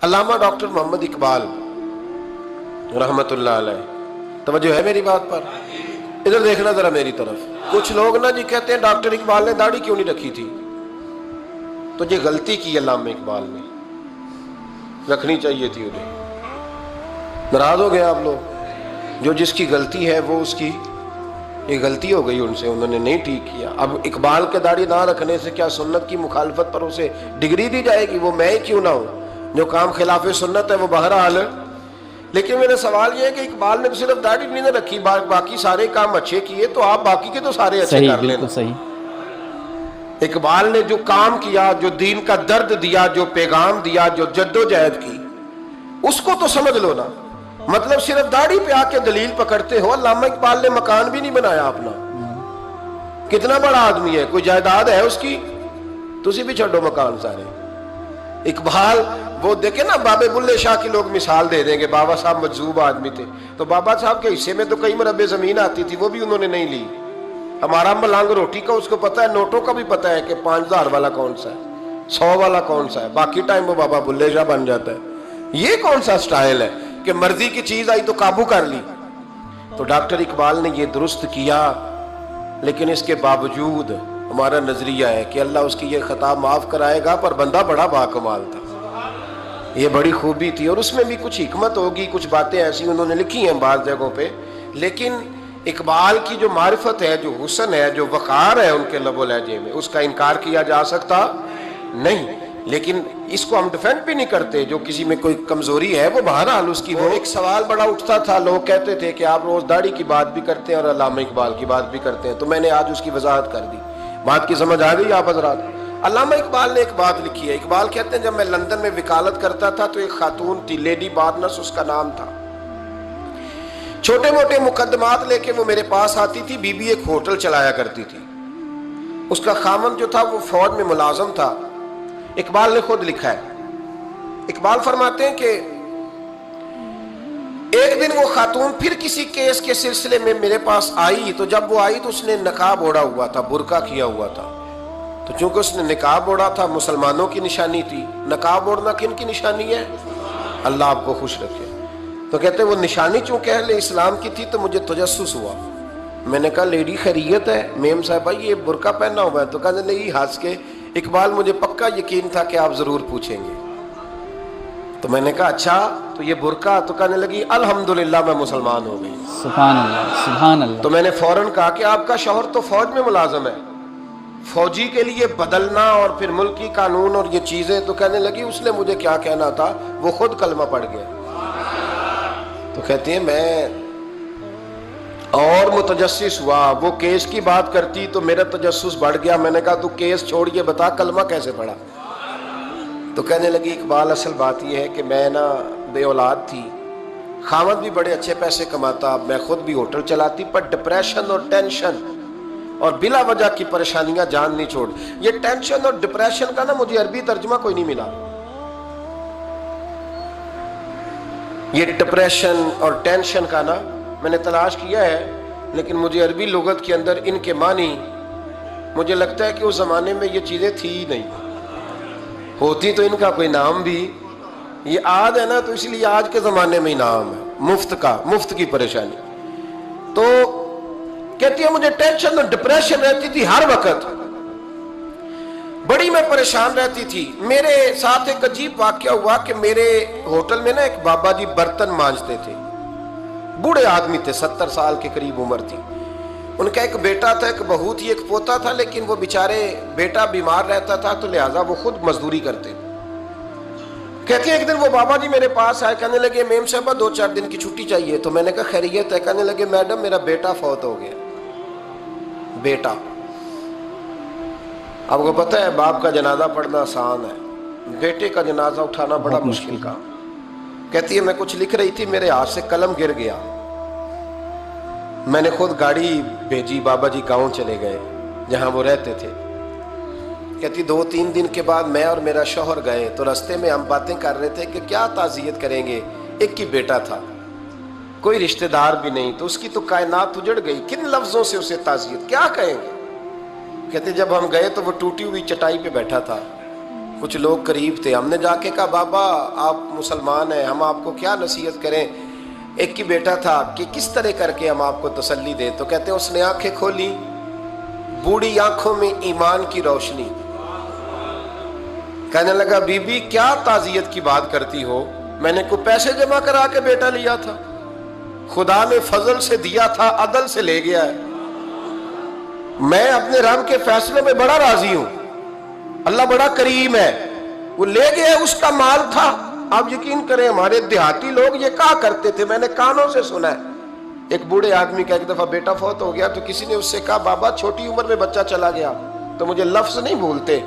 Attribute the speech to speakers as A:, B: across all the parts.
A: علامہ doctor محمد اقبال رحمت اللہ علیہ، توجہ ہے میری بات پر؟ ادھر دیکھنا ذرا میری طرف۔ کچھ لوگ نا جی کہتے ہیں ڈاکٹر اقبال نے داڑھی کیوں نہیں رکھی تھی؟ تو یہ غلطی کی علامہ اقبال نے، رکھنی چاہیے تھی انہیں۔ ناراض ہو گئے آپ لوگ؟ جو جس کی غلطی ہے وہ اس کی یہ غلطی ہو گئی ان سے، انہوں نے نہیں ٹھیک کیا۔ اب اقبال کے داڑھی نہ رکھنے سے کیا سنت کی مخالفت پر اسے ڈگری دی جائے گی؟ وہ میں ہی کیوں نہ ہوں، جو کام خلاف سنت ہے وہ بہرحال ہے۔ لیکن میرا سوال یہ ہے کہ اقبال نے صرف داڑھی نہیں نہ رکھی، باقی سارے کام اچھے کیے، تو آپ باقی کے تو سارے اچھے کر لینا۔ اقبال نے جو کام کیا، جو دین کا درد دیا، جو پیغام دیا، جو جد و جہد کی، اس کو تو سمجھ لو نا۔ مطلب صرف داڑھی پہ آ کے دلیل پکڑتے ہو۔ علامہ اقبال نے مکان بھی نہیں بنایا اپنا، کتنا بڑا آدمی ہے، کوئی جائیداد ہے اس کی؟ تسی بھی چھڈو مکان سارے۔ اقبال وہ دیکھیں نا، بابے بلے شاہ کی لوگ مثال دے دیں گے، بابا صاحب مجذوب آدمی تھے، تو بابا صاحب کے حصے میں تو کئی مربع زمین آتی تھی، وہ بھی انہوں نے نہیں لی۔ ہمارا ملانگ روٹی کا اس کو پتا ہے، نوٹوں کا بھی پتا ہے کہ 5000 والا کون سا ہے، 100 والا کون سا ہے، باقی ٹائم وہ بابا بلے شاہ بن جاتا ہے۔ یہ کون سا سٹائل ہے کہ مرضی کی چیز آئی تو قابو کر لی؟ تو ڈاکٹر اقبال نے یہ درست کیا، لیکن اس کے باوجود ہمارا نظریہ ہے کہ اللہ اس کی یہ خطا معاف کرائے گا، پر بندہ بڑا باکمال تھا، یہ بڑی خوبی تھی، اور اس میں بھی کچھ حکمت ہوگی، کچھ باتیں ایسی انہوں نے لکھی ہیں بعض جگہوں پہ۔ لیکن اقبال کی جو معرفت ہے، جو حسن ہے، جو وقار ہے ان کے لب و لہجے میں، اس کا انکار کیا جا سکتا نہیں۔ لیکن اس کو ہم ڈیفینڈ بھی نہیں کرتے، جو کسی میں کوئی کمزوری ہے وہ بہرحال اس کی۔ وہ ایک سوال بڑا اٹھتا تھا، لوگ کہتے تھے کہ آپ روز داڑھی کی بات بھی کرتے ہیں اور علامہ اقبال کی بات بھی کرتے ہیں، تو میں نے آج اس کی وضاحت کر دی۔ بات کی سمجھ آ گئی آپ حضرات؟ علامہ اقبال نے ایک بات لکھی ہے، اقبال کہتے ہیں جب میں لندن میں وکالت کرتا تھا تو ایک خاتون تھی، لیڈی بارنس اس کا نام تھا۔ چھوٹے موٹے مقدمات لے کے وہ میرے پاس آتی تھی، بی بی ایک ہوٹل چلایا کرتی تھی، اس کا خامند جو تھا وہ فوج میں ملازم تھا۔ اقبال نے خود لکھا ہے، اقبال فرماتے ہیں کہ ایک دن وہ خاتون پھر کسی کیس کے سلسلے میں میرے پاس آئی، تو جب وہ آئی تو اس نے نقاب اوڑھا ہوا تھا، برقع کیا ہوا تھا۔ تو چونکہ اس نے نقاب اوڑھا تھا، مسلمانوں کی نشانی تھی۔ نقاب اوڑھنا کن کی نشانی ہے؟ اللہ آپ کو خوش رکھے۔ تو کہتے وہ نشانی چونکہ اہل اسلام کی تھی تو مجھے تجسس ہوا۔ میں نے کہا لیڈی خیریت ہے؟ میم صاحبہ یہ برقع پہنا ہوا ہے؟ تو کہنے لگی ہنس کے، اقبال مجھے پکا یقین تھا کہ آپ ضرور پوچھیں گے۔ تو میں نے کہا اچھا تو یہ برقع؟ تو کہنے لگی الحمدللہ میں مسلمان ہو گئی۔
B: سبحان اللہ، سبحان اللہ۔
A: تو میں نے فوراً کہا کہ آپ کا شوہر تو فوج میں ملازم ہے، فوجی کے لیے بدلنا اور پھر ملکی قانون اور یہ چیزیں؟ تو کہنے لگی اس نے مجھے کیا کہنا تھا، وہ خود کلمہ پڑھ گیا۔ تو کہتے ہیں میں اور متجسس ہوا، وہ کیس کی بات کرتی تو میرا تجسس بڑھ گیا۔ میں نے کہا تو کیس چھوڑ یہ بتا کلمہ کیسے پڑھا؟ تو کہنے لگی اقبال اصل بات یہ ہے کہ میں نا بے اولاد تھی، خامد بھی بڑے اچھے پیسے کماتا، میں خود بھی ہوٹل چلاتی، پر ڈپریشن اور ٹینشن اور بلا وجہ کی پریشانیاں جان نہیں چھوڑ۔ یہ ٹینشن اور ڈپریشن کا نا مجھے عربی ترجمہ کوئی نہیں ملا۔ یہ ڈپریشن اور ٹینشن کا نا میں نے تلاش کیا ہے، لیکن مجھے عربی لغت کے اندر ان کے معنی مجھے لگتا ہے کہ اس زمانے میں یہ چیزیں تھی ہی نہیں، ہوتی تو ان کا کوئی نام بھی، یہ آج ہے نا تو اس لیے آج کے زمانے میں ہی نام ہے مفت کا، مفت کی پریشانی۔ تو کہتی ہے مجھے ٹینشن اور ڈپریشن رہتی تھی ہر وقت، بڑی میں پریشان رہتی تھی۔ میرے ساتھ ایک عجیب واقعہ ہوا کہ میرے ہوٹل میں نا ایک بابا جی برتن مانجتے تھے، بوڑھے آدمی تھے، 70 سال کے قریب عمر تھی۔ ان کا ایک بیٹا تھا، ایک بہو تھی، ایک پوتا تھا، لیکن وہ بیچارے بیٹا بیمار رہتا تھا تو لہٰذا وہ خود مزدوری کرتے۔ کہتے ہیں ایک دن وہ بابا جی میرے پاس آئے، کہنے لگے میم صاحبہ 2-4 دن کی چھٹی چاہیے۔ تو میں نے کہا خیریت ہے؟ کہنے لگے میڈم میرا بیٹا فوت ہو گیا۔ بیٹا، آپ کو پتہ ہے باپ کا جنازہ پڑھنا آسان ہے، بیٹے کا جنازہ اٹھانا بڑا مشکل کام۔ کہتی ہے میں کچھ لکھ رہی تھی، میرے ہاتھ سے قلم گر گیا، میں نے خود گاڑی بھیجی، بابا جی گاؤں چلے گئے جہاں وہ رہتے تھے۔ کہتی 2-3 دن کے بعد میں اور میرا شوہر گئے تو رستے میں ہم باتیں کر رہے تھے کہ کیا تعزیت کریں گے، ایک ہی بیٹا تھا، کوئی رشتہ دار بھی نہیں، تو اس کی تو کائنات اجڑ گئی، کن لفظوں سے اسے تعزیت کیا کہیں گے؟ کہتے جب ہم گئے تو وہ ٹوٹی ہوئی چٹائی پہ بیٹھا تھا، کچھ لوگ قریب تھے، ہم نے جا کے کہا بابا آپ مسلمان ہیں، ہم آپ کو کیا نصیحت کریں؟ ایک کی بیٹا تھا کہ کس طرح کر کے ہم آپ کو تسلی دیں، تو کہتے ہیں اس نے آنکھیں کھولی، بوڑھی آنکھوں میں ایمان کی روشنی، کہنے لگا بی بی کیا تعزیت کی بات کرتی ہو، میں نے کوئی پیسے جمع کرا کے بیٹا لیا تھا، خدا نے فضل سے دیا تھا، عدل سے لے گیا ہے، میں اپنے رب کے فیصلے میں بڑا راضی ہوں، اللہ بڑا کریم ہے، وہ لے گیا، اس کا مال تھا۔ آپ یقین کریں ہمارے دیہاتی لوگ یہ کہا کرتے تھے، میں نے کانوں سے سنا ہے، ایک بوڑھے آدمی کا ایک دفعہ بیٹا فوت ہو گیا تو کسی نے اس سے کہا بابا چھوٹی عمر میں بچہ چلا گیا تو مجھے لفظ نہیں بھولتے،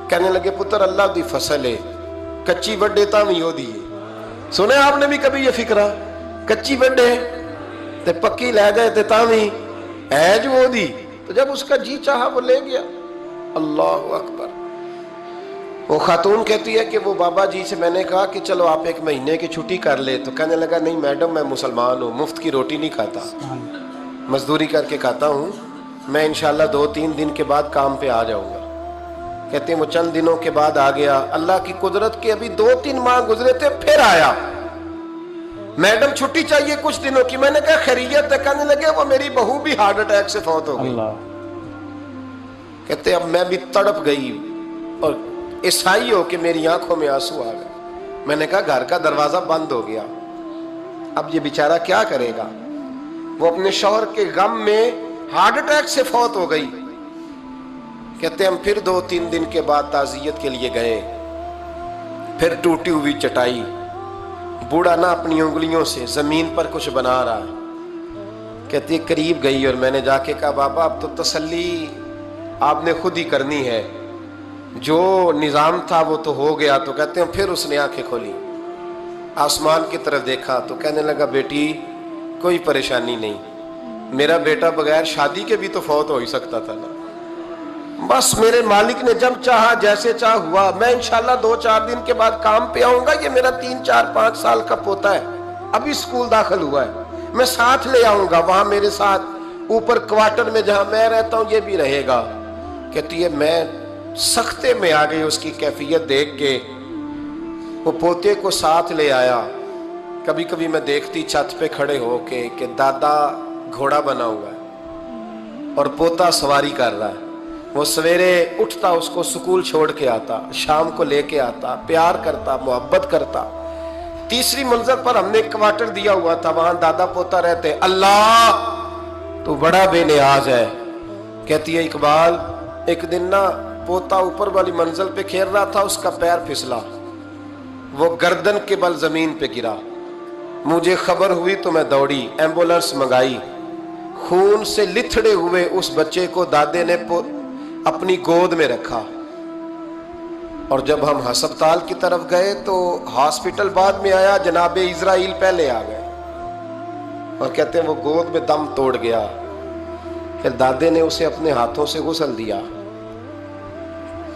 A: کہنے لگے پتر اللہ دی فصل ہے، کچی وڈے تامی ہو دیئے۔ سنے آپ نے بھی کبھی یہ فکرہ کچی وڈے تے پکی لے گئے تے تامی ہے جو ہو دی، تو جب اس کا جی چاہا وہ لے گیا۔ اللہ اکبر۔ وہ خاتون کہتی ہے کہ وہ بابا جی سے میں نے کہا کہ چلو آپ 1 مہینے کی چھٹی کر لے، تو کہنے لگا نہیں میڈم میں مسلمان ہوں، مفت کی روٹی نہیں کھاتا، مزدوری کر کے کھاتا ہوں، میں انشاءاللہ 2-3 دن کے بعد کام پہ آ جاؤں گا۔ کہتے ہیں وہ چند دنوں کے بعد آ گیا، اللہ کی قدرت کے ابھی 2-3 ماہ گزرے تھے، پھر آیا، میڈم چھٹی چاہیے کچھ دنوں کی، میں نے کہا خیریت ہے، کہنے لگے وہ میری بہو بھی ہارٹ اٹیک سے فوت ہو گئی۔ کہتے اب میں بھی تڑپ گئی اور عیسائی ہو کہ میری آنکھوں میں آنسو آ گئے، میں نے کہا گھر کا دروازہ بند ہو گیا، اب یہ بیچارہ کیا کرے گا؟ وہ اپنے شوہر کے غم میں ہارٹ اٹیک سے فوت ہو گئی۔ کہتے ہم پھر 2-3 دن کے بعد تعزیت کے لیے گئے، پھر ٹوٹی ہوئی چٹائی، بوڑھا نہ اپنی انگلیوں سے زمین پر کچھ بنا رہا ہے۔ کہتی قریب گئی اور میں نے جا کے کہا بابا اب تو تسلی آپ نے خود ہی کرنی ہے، جو نظام تھا وہ تو ہو گیا۔ تو کہتے ہیں پھر اس نے آنکھیں کھولی، آسمان کی طرف دیکھا تو کہنے لگا بیٹی کوئی پریشانی نہیں، میرا بیٹا بغیر شادی کے بھی تو فوت ہو ہی سکتا تھا نا، بس میرے مالک نے جب چاہا جیسے چاہ ہوا، میں انشاءاللہ 2-4 دن کے بعد کام پہ آؤں گا، یہ میرا 3-4-5 سال کا پوتا ہے، ابھی اسکول داخل ہوا ہے، میں ساتھ لے آؤں گا، وہاں میرے ساتھ اوپر کوارٹر میں جہاں میں رہتا ہوں یہ بھی رہے گا۔ کہتی ہے میں سختے میں آ گئی اس کی کیفیت دیکھ کے، وہ پوتے کو ساتھ لے آیا۔ کبھی کبھی میں دیکھتی چھت پہ کھڑے ہو کے کہ دادا گھوڑا بنا ہوا ہے اور پوتا سواری کر رہا ہے، وہ سویرے اٹھتا اس کو سکول چھوڑ کے آتا، شام کو لے کے آتا، پیار کرتا، محبت کرتا۔ تیسری منزل پر ہم نے ایک کوارٹر دیا ہوا تھا، وہاں دادا پوتا رہتے۔ اللہ تو بڑا بے نیاز ہے۔ کہتی ہے اقبال ایک دن نا پوتا اوپر والی منزل پہ کھیل رہا تھا، اس کا پیر پھسلا، وہ گردن کے بل زمین پہ گرا، مجھے خبر ہوئی تو میں دوڑی، ایمبولنس منگائی، خون سے لتھڑے ہوئے اس بچے کو دادے نے اپنی گود میں رکھا، اور جب ہم ہسپتال کی طرف گئے تو ہاسپٹل بعد میں آیا، جناب اسرائیل پہلے آ گئے، اور کہتے ہیں وہ گود میں دم توڑ گیا۔ پھر دادے نے اسے اپنے ہاتھوں سے غسل دیا،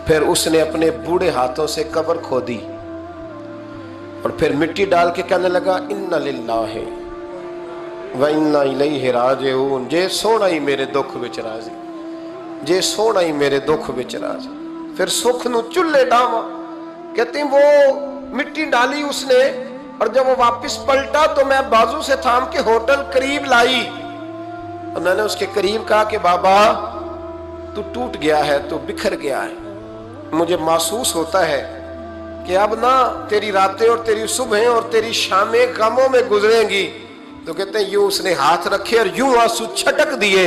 A: پھر اس نے اپنے بوڑھے ہاتھوں سے قبر کھودی اور پھر مٹی ڈال کے کہنے لگا اِنَّ لِلَّهِ وَإِنَّا إِلَيْهِ رَاجِعُونَ، جے سونا ہی میرے دکھ وچ راضی، جے سونا ہی میرے دکھ وچ راضی۔ پھر سکھ نو چلے ڈاوا، کہتے ہیں وہ مٹی ڈالی اس نے، اور جب وہ واپس پلٹا تو میں بازو سے تھام کے ہوٹل قریب لائی، اور میں نے اس کے قریب کہا کہ بابا تو ٹوٹ گیا ہے، تو بکھر گیا ہے، مجھے محسوس ہوتا ہے کہ اب نہ تیری راتیں اور تیری صبحیں اور تیری شامیں غموں میں گزریں گی۔ تو کہتے ہیں یوں اس نے ہاتھ رکھے اور یوں آنسو چھٹک دیے،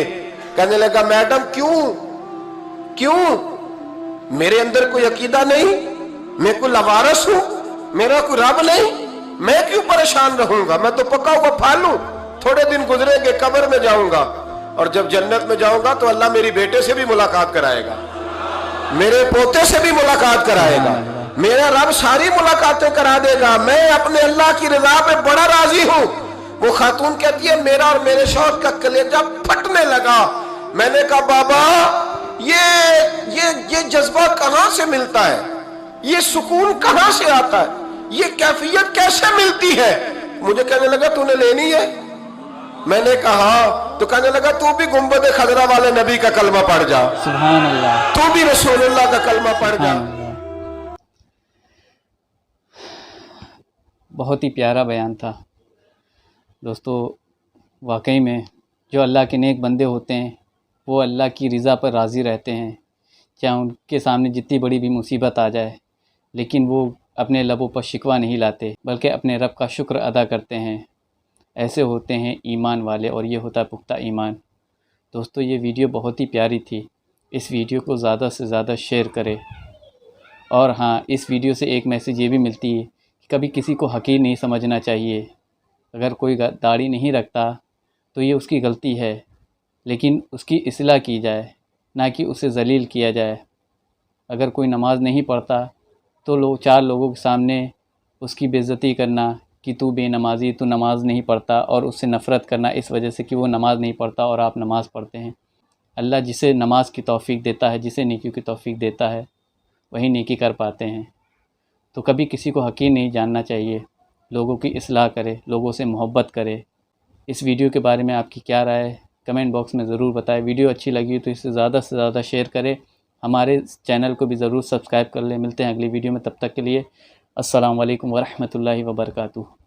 A: کہنے لگا میڈم کیوں میرے اندر کوئی عقیدہ نہیں، میں کوئی لوارث ہوں، میرا کوئی رب نہیں، میں کیوں پریشان رہوں گا، میں تو پکا ہوا پھل ہوں، تھوڑے دن گزریں گے قبر میں جاؤں گا، اور جب جنت میں جاؤں گا تو اللہ میری بیٹے سے بھی ملاقات کرائے گا، میرے پوتے سے بھی ملاقات کرائے گا، میرا رب ساری ملاقاتیں کرا دے گا، میں اپنے اللہ کی رضا پہ بڑا راضی ہوں۔ وہ خاتون کہتی ہے میرا اور میرے شوہر کا کلیجہ پھٹنے لگا، میں نے کہا بابا یہ جذبہ کہاں سے ملتا ہے، یہ سکون کہاں سے آتا ہے، یہ کیفیت کیسے ملتی ہے؟ مجھے کہنے لگا تو نے لینی ہے؟ میں نے کہا، تو کہنے لگا تو بھی گنبد خضرا والے نبی کا کلمہ پڑھ جا،
B: سبحان اللہ،
A: تو بھی رسول اللہ کا کلمہ پڑھ جا۔
B: بہت ہی پیارا بیان تھا دوستو۔ واقعی میں جو اللہ کے نیک بندے ہوتے ہیں وہ اللہ کی رضا پر راضی رہتے ہیں، چاہے ان کے سامنے جتنی بڑی بھی مصیبت آ جائے، لیکن وہ اپنے لبوں پر شکوہ نہیں لاتے بلکہ اپنے رب کا شکر ادا کرتے ہیں۔ ایسے ہوتے ہیں ایمان والے، اور یہ ہوتا ہے پختہ ایمان۔ دوستو یہ ویڈیو بہت ہی پیاری تھی، اس ویڈیو کو زیادہ سے زیادہ شیئر کرے۔ اور ہاں، اس ویڈیو سے ایک میسیج یہ بھی ملتی ہے کہ کبھی کسی کو حقیر نہیں سمجھنا چاہیے۔ اگر کوئی داڑھی نہیں رکھتا تو یہ اس کی غلطی ہے، لیکن اس کی اصلاح کی جائے، نہ کہ اسے ذلیل کیا جائے۔ اگر کوئی نماز نہیں پڑھتا تو چار لوگوں کے سامنے اس کی بے عزتی کرنا کہ تو بے نمازی، تو نماز نہیں پڑھتا، اور اس سے نفرت کرنا اس وجہ سے کہ وہ نماز نہیں پڑھتا اور آپ نماز پڑھتے ہیں۔ اللہ جسے نماز کی توفیق دیتا ہے، جسے نیکیوں کی توفیق دیتا ہے، وہی نیکی کر پاتے ہیں۔ تو کبھی کسی کو حقیر نہیں جاننا چاہیے، لوگوں کی اصلاح کرے، لوگوں سے محبت کرے۔ اس ویڈیو کے بارے میں آپ کی کیا رائے ہے کمنٹ باکس میں ضرور بتائیں۔ ویڈیو اچھی لگی تو اسے زیادہ سے زیادہ شیئر کریں، ہمارے چینل کو بھی ضرور سبسکرائب کر لیں۔ ملتے ہیں اگلی ویڈیو میں، تب تک کے لیے السلام علیکم ورحمۃ اللہ وبرکاتہ۔